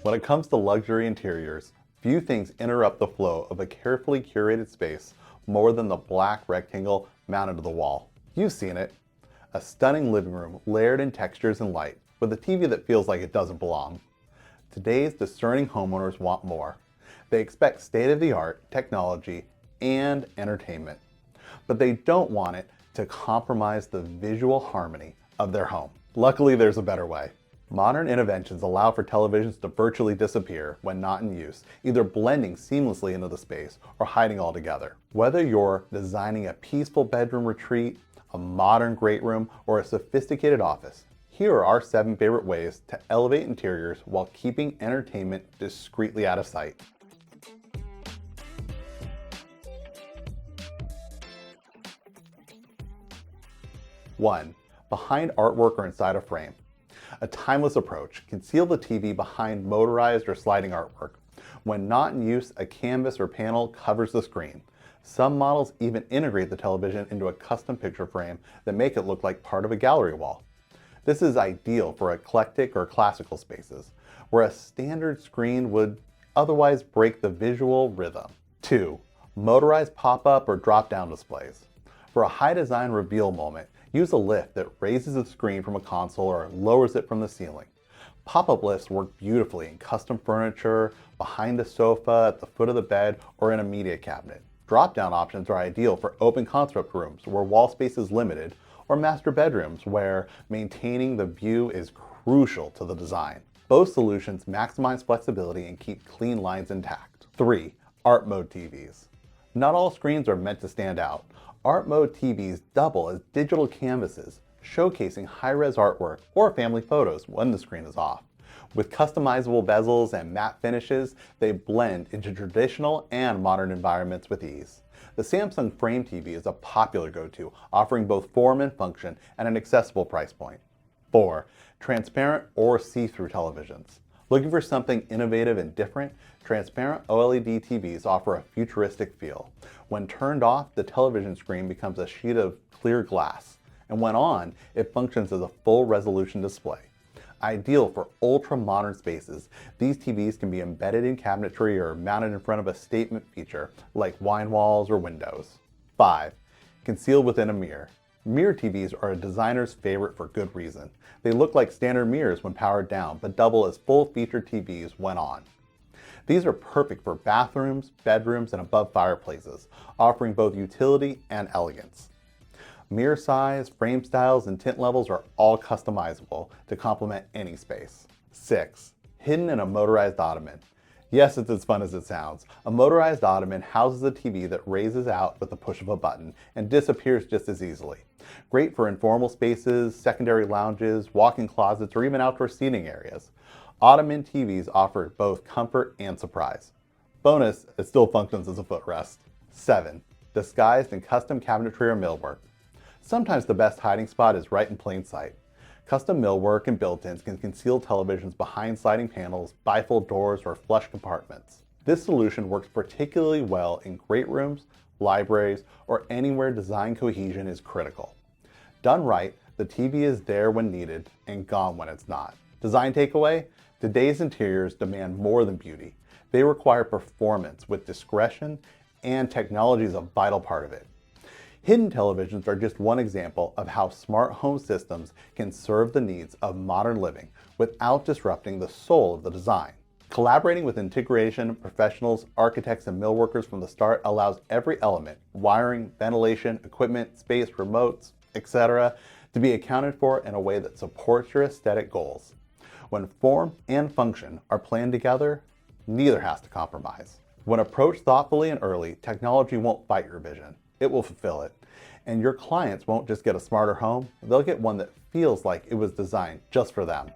When it comes to luxury interiors, few things interrupt the flow of a carefully curated space more than the black rectangle mounted to the wall. You've seen it. A stunning living room layered in textures and light, with a TV that feels like it doesn't belong. Today's discerning homeowners want more. They expect state-of-the-art technology and entertainment, but they don't want it to compromise the visual harmony of their home. Luckily, there's a better way. Modern interventions allow for televisions to virtually disappear when not in use, either blending seamlessly into the space or hiding altogether. Whether you're designing a peaceful bedroom retreat, a modern great room, or a sophisticated office, here are our 7 favorite ways to elevate interiors while keeping entertainment discreetly out of sight. One, behind artwork or inside a frame. A timeless approach. Conceal the TV behind motorized or sliding artwork. When not in use, a canvas or panel covers the screen. Some models even integrate the television into a custom picture frame that make it look like part of a gallery wall. This is ideal for eclectic or classical spaces, where a standard screen would otherwise break the visual rhythm. 2. Motorized pop-up or drop-down displays. For a high design reveal moment, use a lift that raises the screen from a console or lowers it from the ceiling. Pop-up lifts work beautifully in custom furniture, behind a sofa, at the foot of the bed, or in a media cabinet. Drop-down options are ideal for open concept rooms where wall space is limited, or master bedrooms where maintaining the view is crucial to the design. Both solutions maximize flexibility and keep clean lines intact. 3. Art mode TVs. Not all screens are meant to stand out. Art mode TVs double as digital canvases, showcasing high-res artwork or family photos when the screen is off. With customizable bezels and matte finishes, they blend into traditional and modern environments with ease. The Samsung Frame TV is a popular go-to, offering both form and function at an accessible price point. 4. Transparent or see-through televisions. Looking for something innovative and different? Transparent OLED TVs offer a futuristic feel. When turned off, the television screen becomes a sheet of clear glass, and when on, it functions as a full-resolution display. Ideal for ultra-modern spaces, these TVs can be embedded in cabinetry or mounted in front of a statement feature like wine walls or windows. 5. Concealed within a mirror. Mirror TVs are a designer's favorite for good reason. They look like standard mirrors when powered down, but double as full-featured TVs when on. These are perfect for bathrooms, bedrooms, and above fireplaces, offering both utility and elegance. Mirror size, frame styles, and tint levels are all customizable to complement any space. 6. Hidden in a motorized ottoman. Yes, it's as fun as it sounds. A motorized ottoman houses a TV that raises out with the push of a button and disappears just as easily. Great for informal spaces, secondary lounges, walk-in closets, or even outdoor seating areas. Ottoman TVs offer both comfort and surprise. Bonus, it still functions as a footrest. 7. Disguised in custom cabinetry or millwork. Sometimes the best hiding spot is right in plain sight. Custom millwork and built-ins can conceal televisions behind sliding panels, bifold doors, or flush compartments. This solution works particularly well in great rooms, libraries, or anywhere design cohesion is critical. Done right, the TV is there when needed and gone when it's not. Design takeaway? Today's interiors demand more than beauty. They require performance with discretion, and technology is a vital part of it. Hidden televisions are just one example of how smart home systems can serve the needs of modern living without disrupting the soul of the design. Collaborating with integration professionals, architects, and millworkers from the start allows every element, wiring, ventilation, equipment, space, remotes, etc., to be accounted for in a way that supports your aesthetic goals. When form and function are planned together, neither has to compromise. When approached thoughtfully and early, technology won't fight your vision. It will fulfill it. And your clients won't just get a smarter home, they'll get one that feels like it was designed just for them.